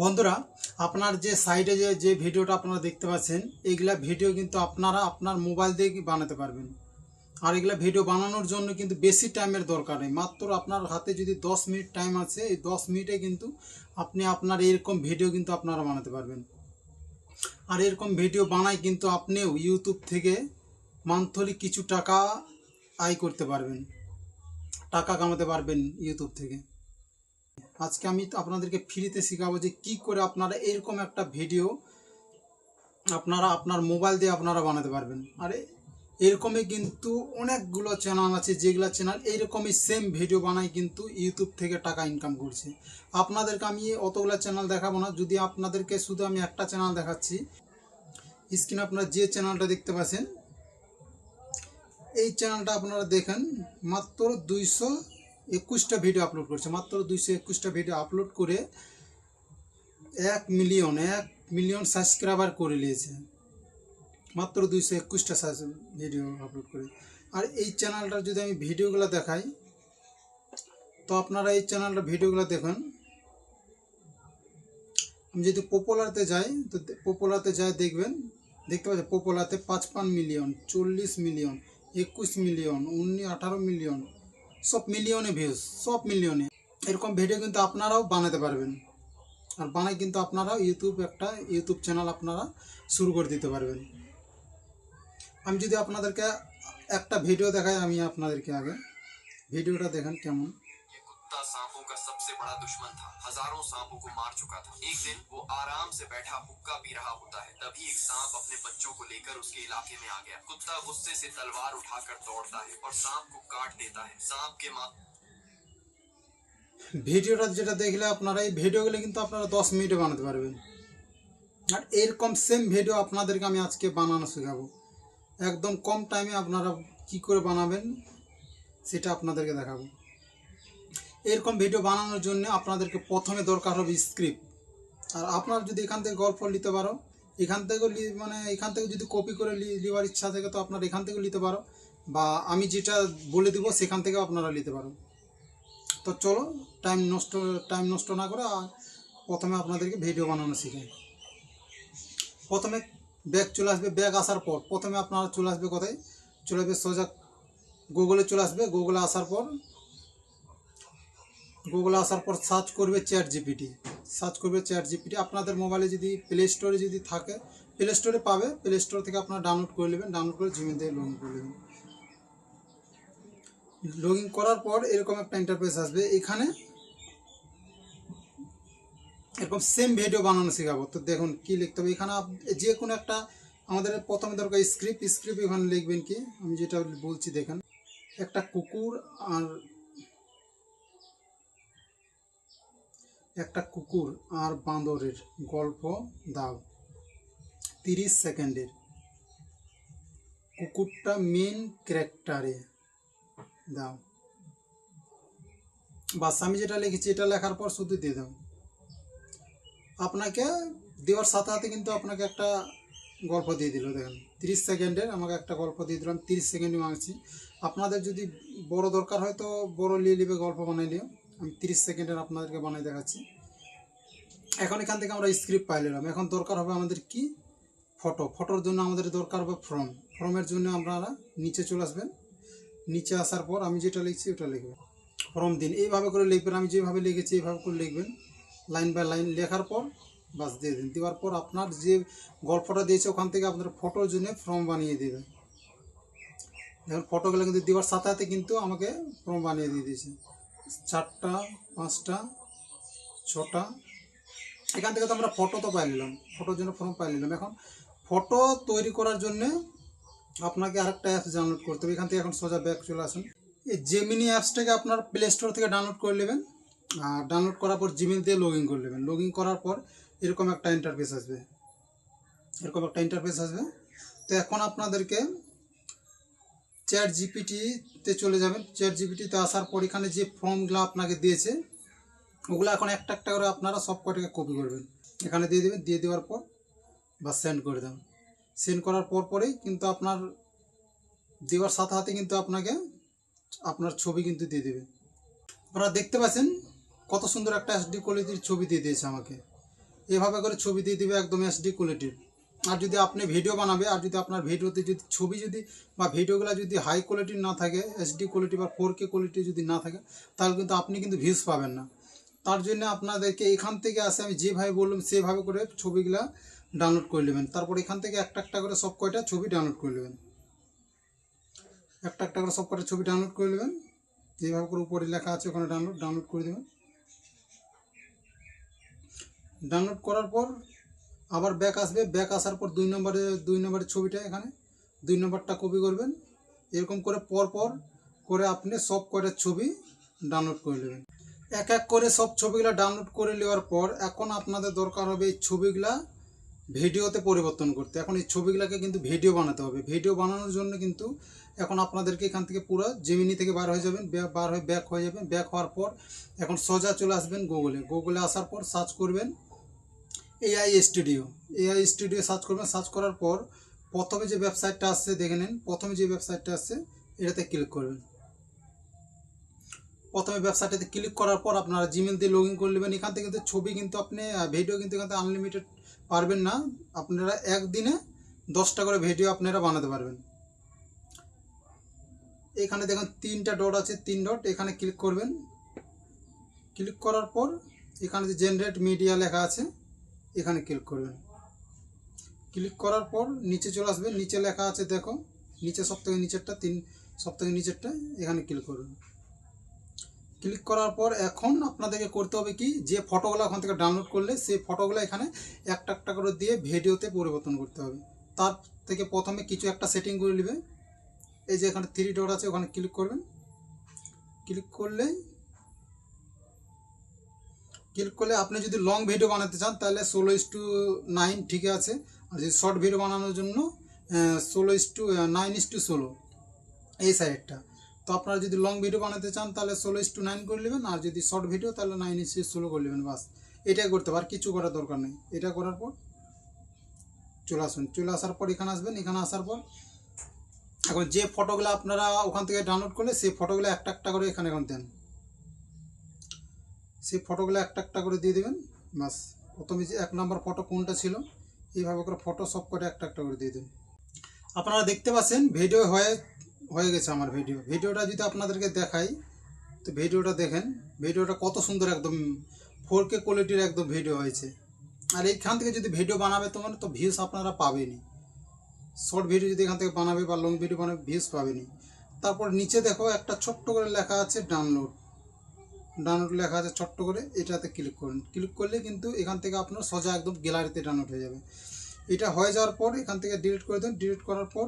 বন্ধুরা, আপনার যে সাইডে যে ভিডিওটা আপনারা দেখতে পাচ্ছেন, এইগুলা ভিডিও কিন্তু আপনারা আপনার মোবাইল দিয়ে বানাতে পারবেন। আর এগুলা ভিডিও বানানোর জন্য কিন্তু বেশি টাইমের দরকার নেই। মাত্র আপনার হাতে যদি 10 মিনিট টাইম আছে, এই 10 মিনিটে কিন্তু আপনি আপনার এরকম ভিডিও কিন্তু আপনারা বানাতে পারবেন। আর এরকম ভিডিও বানায় কিন্তু আপনিও ইউটিউব থেকে মান্থলি কিছু টাকা আয় করতে পারবেন, টাকা কামাতে পারবেন ইউটিউব থেকে। আজকে আমি আপনাদেরকে ফ্রিতে শেখাবো যে কি করে আপনারা এরকম একটা ভিডিও আপনারা আপনার মোবাইল দিয়ে আপনারা বানাতে পারবেন। আর এরকমই কিন্তু অনেকগুলো চ্যানেল আছে, যেগুলো চ্যানেল এইরকমই সেম ভিডিও বানায় কিন্তু ইউটিউব থেকে টাকা ইনকাম করছে। আপনাদেরকে আমি অতগুলো চ্যানেল দেখাবো না, যদি আপনাদেরকে শুধু আমি একটা চ্যানেল দেখাচ্ছি। স্ক্রিনে আপনারা যে চ্যানেলটা দেখতে পাচ্ছেন, এই চ্যানেলটা আপনারা দেখেন, মাত্র 221টা ভিডিও আপলোড করছে। মাত্র 221টা ভিডিও আপলোড করে 1 মিলিয়ন সাবস্ক্রাইবার করে নিয়েছে, মাত্র 221টা ভিডিও আপলোড করে। আর এই চ্যানেলটার যদি আমি ভিডিওগুলো দেখাই, তো আপনারা এই চ্যানেলটার ভিডিওগুলো দেখুন। আমি যদি পপুলারতে যাই, তো পপুলারতে যাই দেখবেন, দেখতে পাচ্ছেন পপুলারতে 55 মিলিয়ন, 40 মিলিয়ন, 21 মিলিয়ন, 18 মিলিয়ন, সব মিলিয়নে ভিউজ, সব মিলিয়নে। এরকম ভিডিও কিন্তু আপনারাও বানাতে পারবেন। আর বানাই কিন্তু আপনারা ইউটিউব চ্যানেল আপনারা শুরু করে দিতে পারবেন। আমি যদি আপনাদেরকে একটা ভিডিও দেখাই, আমি আপনাদেরকে আগে ভিডিওটা দেখেন কেমন। कुत्ता सांपों का सबसे बड़ा दुश्मन था। हजारों सांपों को मार चुका था। एक दिन वो आराम से बैठा हुक्का पी रहा होता है, तभी एक सांप अपने बच्चों को लेकर उसके इलाके में आ गया। कुत्ता गुस्से से तलवार उठाकर दौड़ता है और सांप को काट देता है। सांप के माँ ভিডিওটা যেটা দেখলে আপনারা, এই ভিডিওগুলো কিন্তু আপনারা 10 মিনিটে বানাতে পারবেন। আর এরকম সেম ভিডিও আপনাদেরকে আমি আজকে বানানো শেখাবো। একদম কম টাইমে আপনারা কি করে বানাবেন সেটা আপনাদেরকে দেখাবো। এরকম ভিডিও বানানোর জন্য আপনাদেরকে প্রথমে দরকার হবে স্ক্রিপ্ট। আর আপনার যদি এখান থেকে গল্প নিতে পারো, এখান থেকেও এখান থেকে যদি কপি করে নেওয়ার ইচ্ছা থাকে, তো আপনারা এখান থেকেও নিতে পারো, বা আমি যেটা বলে দিব সেখান থেকেও আপনারা নিতে পারো। তো চলো, টাইম নষ্ট না করে প্রথমে আপনাদেরকে ভিডিও বানানো শিখাই। প্রথমে ব্যাগ চলে আসবে। ব্যাগ আসার পর প্রথমে আপনারা চলে আসবে কোথায়, চলে আসবে সোজা গুগলে চলে আসবে। গুগলে আসার পর সার্চ করবে চ্যাট জিপিটি। আপনাদের মোবাইলে যদি প্লে স্টোরে যদি থাকে, প্লে স্টোরে পাবে। প্লে স্টোর থেকে আপনারা ডাউনলোড করে নেবেন। ডাউনলোড করে জিমেল দিয়ে লগ ইন করে নেবেন। লগ ইন করার পর এরকম একটা ইন্টারফেস আসবে। এখানে এরকম সেম ভিডিও বানানো শেখাবো। তো দেখুন কি লিখতে হবে এখানে। যে কোনো একটা, আমাদের প্রথমে দরকার স্ক্রিপ্ট। এখানে লিখবেন কি, আমি যেটা বলছি দেখেন। একটা কুকুর আর বাঁদরের গল্প দাও, 30 সেকেন্ডের। কুকুরটা মেন ক্যারেক্টারে দাও। বাস, আমি যেটা লিখেছি এটা লেখার পর শুধু দিয়ে দাও। আপনাকে দেওয়ার সাথে সাথে কিন্তু আপনাকে একটা গল্প দিয়ে দিল। দেখেন 30 সেকেন্ডের আমাকে একটা গল্প দিয়ে দিলাম। 30 সেকেন্ডই মাংছি। আপনাদের যদি বড় দরকার হয় তো বড় নিয়ে নেবে, গল্প বানাই নিও। আমি 30 সেকেন্ডের আপনাদেরকে বানাই দেখাচ্ছি। এখন এখান থেকে আমরা স্ক্রিপ্ট পাই নিলাম। এখন দরকার হবে আমাদের কি, ফটোর জন্য আমাদের দরকার হবে ফর্মের জন্য আপনারা নিচে চলে আসবেন। নিচে আসার পর আমি যেটা লিখছি ওটা লিখবেন। ফর্ম দিন, এইভাবে করে লিখবেন। আমি যেভাবে লিখেছি এইভাবে করে লিখবেন, লাইন বাই লাইন। লেখার পর বাস দিয়ে দিন। দেওয়ার পর আপনার যে গল্পটা দিয়েছে ওখান থেকে আপনার ফটোর জন্য ফর্ম বানিয়ে দেবেন। দেখুন ফটোগুলো কিন্তু দেওয়ার সাথে সাথে কিন্তু আমাকে ফর্ম বানিয়ে দিয়ে দিয়েছে। 4টা, 5টা, 6টা। এখান থেকে তো আমরা ফটো তো পাই নিলাম, ফটোর জন্য ফর্ম পাই নিলাম। এখন ফটো তৈরি করার জন্য আপনাকে আরেকটা অ্যাপস ডাউনলোড করতে হবে। এখান থেকে এখন সোজা ব্যাক চলে আসুন। এই জেমিনি অ্যাপসটাকে আপনার প্লে স্টোর থেকে ডাউনলোড করে নেবেন। আর ডাউনলোড করার পর জিমেল দিয়ে লগ ইন করে নেবেন। লগ ইন করার পর এরকম একটা ইন্টারফেস আসবে। তো এখন আপনাদেরকে চ্যাট জিপিটিতে চলে যাবেন। চ্যাট জিপিটিতে আসার পর এখানে যে ফর্মগুলো আপনাকে দিয়েছে ওগুলো এখন একটা একটা করে আপনারা সব কটাকে কপি করবেন, এখানে দিয়ে দেবেন। দিয়ে দেওয়ার পর বা সেন্ড করে দেবেন। সেন্ড করার পরেই কিন্তু আপনার দেওয়ার সাথে সাথে কিন্তু আপনাকে আপনার ছবি কিন্তু দিয়ে দেবে। আপনারা দেখতে পাচ্ছেন কত সুন্দর একটা HD কোয়ালিটির ছবি দিয়ে দিয়েছে আমাকে। এভাবে করে ছবি দিয়ে দিবে একদম এইচডি কোয়ালিটির। আর যদি আপনি ভিডিও বানাবে, আর যদি আপনার ভিডিওতে যদি ছবি যদি বা ভিডিওগুলো যদি হাই কোয়ালিটির না থাকে, এইচডি কোয়ালিটি বা 4K কোয়ালিটি যদি না থাকে, তাহলে কিন্তু আপনি কিন্তু ভিউজ পাবেন না। তার জন্য আপনাদেরকে এখান থেকে আসে আমি যেভাবে বললাম সেভাবে করে ছবিগুলা ডাউনলোড করে নেবেন। তারপর এখান থেকে একটা একটা করে সব কয়টা ছবি ডাউনলোড করে নেবেন, একটা একটা করে সব কয়টা ছবি ডাউনলোড করে নেবেন। যেভাবে করে উপরে লেখা আছে ওখানে ডাউনলোড করে দেবেন। ডাউনলোড করার পর আবার ব্যাক আসবে, ব্যাক আসার পর 2 নম্বরের ছবিটা এখানে 2 নম্বরটা কপি করবেন। এরকম করে পর পর করে আপনি সব কয়টা ছবি ডাউনলোড করে নেবেন। এক এক করে সব ছবিগুলো ডাউনলোড করে নেওয়ার পর এখন আপনাদের দরকার হবে এই ছবিগুলা ভিডিওতে পরিবর্তন করতে। এখন এই ছবিগুলোকে কিন্তু ভিডিও বানাতে হবে। ভিডিও বানানোর জন্য কিন্তু এখন আপনাদেরকে এখান থেকে পুরো জেমিনি থেকে বার হয়ে যাবেন, বার হয়ে ব্যাক হয়ে যাবেন। ব্যাক হওয়ার পর এখন সোজা চলে আসবেন গুগলে আসার পর সার্চ করবেন AI studio. AI studio search করবেন। সার্চ করার পর প্রথমে যে ওয়েবসাইটটা আসছে দেখে নিন, প্রথমে যে ওয়েবসাইটটা আসছে এটাতে ক্লিক করবেন। প্রথমে ওয়েবসাইটটাতে ক্লিক করার পর আপনারা জিমেল দিয়ে লগ ইন করে নেবেন। এখান থেকে কিন্তু ছবি কিন্তু আপনি ভিডিও কিন্তু এখান থেকে আনলিমিটেড পারবেন না, আপনারা একদিনে 10টা করে ভিডিও আপনারা বানাতে পারবেন। এখানে দেখুন 3টা ডট আছে, 3 ডট এখানে ক্লিক করবেন। ক্লিক করার পর এখানে যে জেনারেট মিডিয়া লেখা আছে এখানে ক্লিক করবেন। ক্লিক করার পর নিচে চলে আসবেন, নিচে লেখা আছে দেখো, নিচে সবথেকে নিচেরটা, সবথেকে নিচেরটা এখানে ক্লিক করবেন। ক্লিক করার পর এখন আপনাদেরকে করতে হবে কি, যে ফটোগুলো ওখান থেকে ডাউনলোড করলে সেই ফটোগুলো এখানে একটা একটা করে দিয়ে ভিডিওতে পরিবর্তন করতে হবে। তার থেকে প্রথমে কিছু একটা সেটিং করে নেবে। এই যে এখানে 3 ডট আছে ওখানে ক্লিক করবেন। ক্লিক করলে আপনি যদি লং ভিডিও বানাতে চান তাহলে 16:9 ঠিক আছে। আর যদি শর্ট ভিডিও বানানোর জন্য 9:16 এই সাইডটা। তো আপনারা যদি লং ভিডিও বানাতে চান তাহলে 16:9 করে নেবেন, আর যদি শর্ট ভিডিও তাহলে 9:16 করে নেবেন। বাস এটাই করতে পার, কিছু করার দরকার নেই। এটা করার পর চলে আসুন। চলে আসার পর এখানে আসবেন। এখানে আসার পর এখন যে ফটোগুলো আপনারা ওখান থেকে ডাউনলোড করলে সেই ফটোগুলো একটা একটা করে এখানে দেন। সেই ফটোগুলো একটা একটা করে দিয়ে দেবেন। বাস প্রথমে যে 1 নম্বর ফটো কোনটা ছিল এইভাবে করে ফটো সব করে একটা একটা করে দিয়ে দেবেন। আপনারা দেখতে পাচ্ছেন ভিডিও হয়ে গেছে আমার ভিডিওটা যদি আপনাদেরকে দেখাই তো ভিডিওটা দেখেন, ভিডিওটা কত সুন্দর, একদম 4K কোয়ালিটির একদম ভিডিও হয়েছে। আর এইখান থেকে যদি ভিডিও বানাবে তো ভিউজ আপনারা পাবেনই। শর্ট ভিডিও যদি এখান থেকে বানাবে বা লং ভিডিও বানাবে ভিউজ পাবেনই। তারপর নিচে দেখো একটা ছোট্ট করে লেখা আছে ডাউনলোড লেখা আছে ছোট্ট করে, এটাতে ক্লিক করুন। ক্লিক করলে কিন্তু এখান থেকে আপনার সোজা একদম গ্যালারিতে ডাউনলোড হয়ে যাবে। এটা হয়ে যাওয়ার পর এখান থেকে ডিলিট করে দেন। ডিলিট করার পর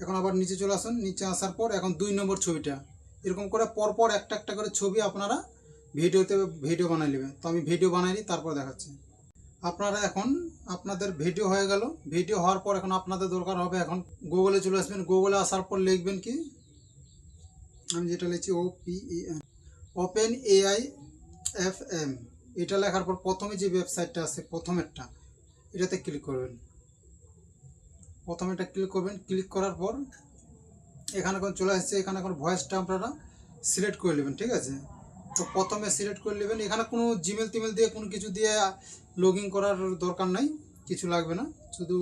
এখন আবার নিচে চলে আসুন। নিচে আসার পর এখন 2 নম্বর ছবিটা এরকম করে পরপর একটা একটা করে ছবি আপনারা ভিডিও বানাই নেবেন। তো আমি ভিডিও বানাই নিই, তারপর দেখাচ্ছি। আপনারা এখন আপনাদের ভিডিও হয়ে গেল। ভিডিও হওয়ার পর এখন আপনাদের দরকার হবে এখন গুগলে চলে আসবেন। গুগলে আসার পর লিখবেন কি, আমি যেটা লিখছি ওপেন এআই FM। এটা লেখার পর প্রথমে যে ওয়েবসাইটটা আছে প্রথমেরটা এটাতে ক্লিক করবেন। প্রথমেটা ক্লিক করবেন। ক্লিক করার পর এখানে এখন চলে আসছে, এখানে এখন ভয়েসটা আপনারা সিলেক্ট করে নেবেন, ঠিক আছে। তো প্রথমে সিলেক্ট করে নেবেন। এখানে কোনো জিমেল দিয়ে কোনো কিছু দিয়ে লগ ইন করার দরকার নাই, কিছু লাগবে না। শুধু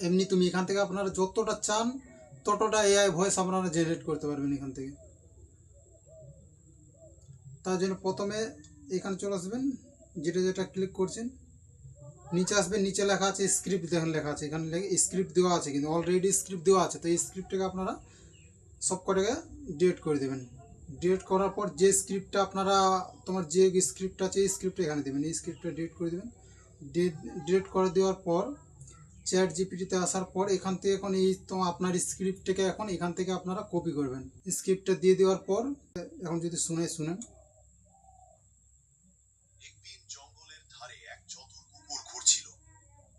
এমনি তুমি এখান থেকে আপনারা যতটা চান ততটা এআই ভয়েস আপনারা জেনারেট করতে পারবেন এখান থেকে। তার জন্য প্রথমে এখানে চলে আসবেন, যেটা ক্লিক করছেন নিচে আসবেন। নিচে লেখা আছে স্ক্রিপ্ট, দেখেন লেখা আছে এখানে স্ক্রিপ্ট দেওয়া আছে, কিন্তু অলরেডি স্ক্রিপ্ট দেওয়া আছে। তো এই স্ক্রিপ্টটাকে আপনারা সব কটাকে ডিলিট করে দেবেন। ডিলিট করার পর যে স্ক্রিপ্টটা আপনারা তোমার যে স্ক্রিপ্ট আছে এই স্ক্রিপ্টটা এখানে দেবেন। এই স্ক্রিপ্টটা ডিলিট করে দেবেন। ডিলিট করে দেওয়ার পর চ্যাট জিপিটিতে আসার পর এখান থেকে এখন এই তো আপনার স্ক্রিপ্টটাকে এখন এখান থেকে আপনারা কপি করবেন। স্ক্রিপ্টটা দিয়ে দেওয়ার পর এখন যদি শুনেন। একদিন জঙ্গলের ধারে এক চতুর কুকুর ঘুরছিল।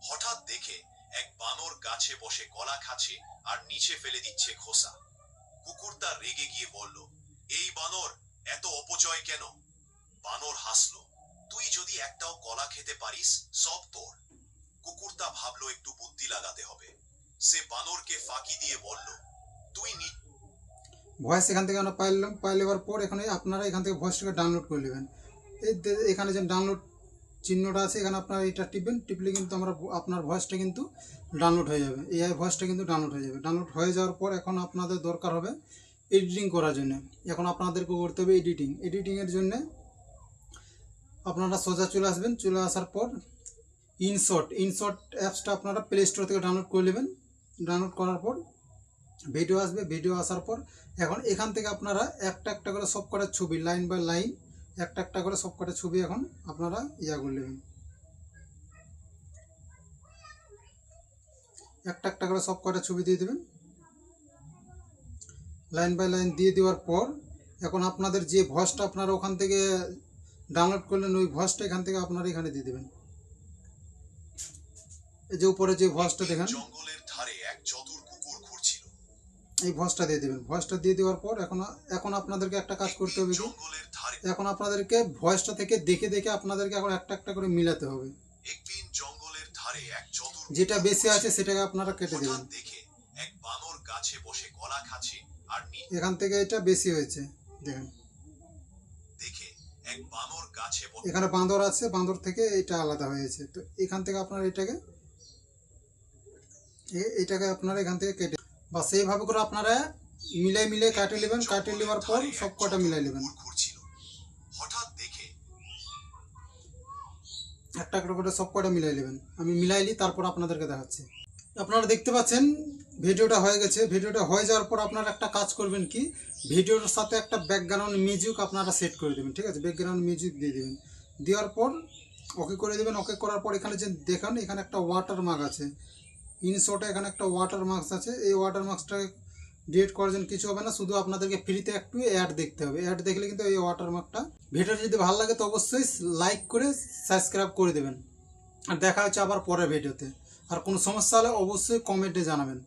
হঠাৎ দেখে এক বানর গাছে বসে কলা খাচ্ছে আর নিচে ফেলে দিচ্ছে খোসা। কুকুর তার রেগে গিয়ে বলল, এই বানর, এত অপচয় কেন? বানর হাসলো, তুই যদি একটাও কলা খেতে পারিস সব তোর। কুকুর তা ভাবলো একটু বুদ্ধি লাগাতে হবে। সে বানরকে ফাঁকি দিয়ে বলল, তুই ভয়েস এখান থেকে আমরা পাইলাম। পাইলেবার পর এখানে আপনারা এখান থেকে ভয়েসটাকে ডাউনলোড করে নেবেন। এখানে যে ডাউনলোড চিহ্নটা আছে, এখানে আপনারা এটা টিপবেন, টিপলে কিন্তু আপনার ভয়েসটা কিন্তু ডাউনলোড হয়ে যাবে, এআই ভয়েসটা কিন্তু ডাউনলোড হয়ে যাবে। ডাউনলোড হয়ে যাওয়ার পর এখন আপনাদের দরকার হবে এডিটিং করার জন্য। এখন আপনাদেরকে করতে হবে এডিটিংয়ের জন্য আপনারা সোজা চলে আসবেন, চলে আসার পর ইনশট অ্যাপসটা আপনারা প্লে স্টোর থেকে ডাউনলোড করে নেবেন। ডাউনলোড করার পর ভিডিও আসবে, ভিডিও আসার পর এখন এখান থেকে আপনারা একটা একটা করে সব কটা ছবি, লাইন বাই লাইন একটা একটা করে সব কটা ছবি এখন আপনারা করে নেবেন। একটা একটা করে সব কটা ছবি দিয়ে দেবেন, লাইন বাই লাইন দিয়ে দেওয়ার পর এখন আপনাদের যে ভয়েসটা আপনারা ওখান থেকে ডাউনলোড করলেন, ওই ভয়েসটা এখান থেকে আপনারা এখানে দিয়ে দেবেন। এই যে উপরে যে ভয়েসটা দেখেন, জঙ্গলের ধারে এক চতুর কুকুর ঘুরছিল। এই ভয়েসটা দিয়ে দেবেন। ভয়েসটা দিয়ে দেওয়ার পর এখন আপনাদেরকে একটা কাজ করতে হবে, জঙ্গলের ধারে এখন আপনাদেরকে ভয়েসটা থেকে দেখে দেখে আপনাদেরকে এখন একটা একটা করে মিলাতে হবে। একদিন জঙ্গলের ধারে এক চতুর যেটা বেশি আছে সেটাকে আপনারা কেটে দেবেন। হঠাৎ দেখে এক বানর গাছে বসে কলা খাচ্ছে আর এখান থেকে এটা বেশি হয়েছে দেখেন, দেখে এক বানর গাছে এখানে বাঁদর আছে, বাঁদর থেকে এটা আলাদা হয়েছে। তো এখান থেকে আপনারা এটাকে আপনারা এখান থেকে কেটে বা সেইভাবে করে আপনারা মিলাই কাটে নেবেন। কাটে নেওয়ার পর সব কটা মিলাই নেবেন, ঘুরছিল। হঠাৎ দেখে একটা একটা করে সব কটা মিলাই নেবেন। আমি মিলাইলি তারপর আপনাদেরকে দেখাচ্ছি। আপনারা দেখতে পাচ্ছেন ভিডিওটা হয়ে গেছে। ভিডিওটা হয়ে যাওয়ার পর আপনারা একটা কাজ করবেন কি, ভিডিওর সাথে একটা ব্যাকগ্রাউন্ড মিউজিক আপনারা সেট করে দেবেন, ঠিক আছে? ব্যাকগ্রাউন্ড মিউজিক দিয়ে দেবেন, দেওয়ার পর ওকে করে দেবেন। ওকে করার পর এখানে যে দেখেন এখানে একটা ওয়াটার মার্ক আছে, ইনশটে এখানে একটা ওয়াটার মার্কস আছে। এই ওয়াটার মার্কসটা ডিলিট করার জন্য কিছু হবে না, শুধু আপনাদেরকে ফ্রিতে একটু অ্যাড দেখতে হবে। অ্যাড দেখলে কিন্তু এই ওয়াটার মার্কটা, ভিডিওটা যদি ভালো লাগে তো অবশ্যই লাইক করে সাবস্ক্রাইব করে দেবেন। আর দেখা হচ্ছে আবার পরের ভিডিওতে। আর কোনো সমস্যা হলে অবশ্যই কমেন্টে জানাবেন।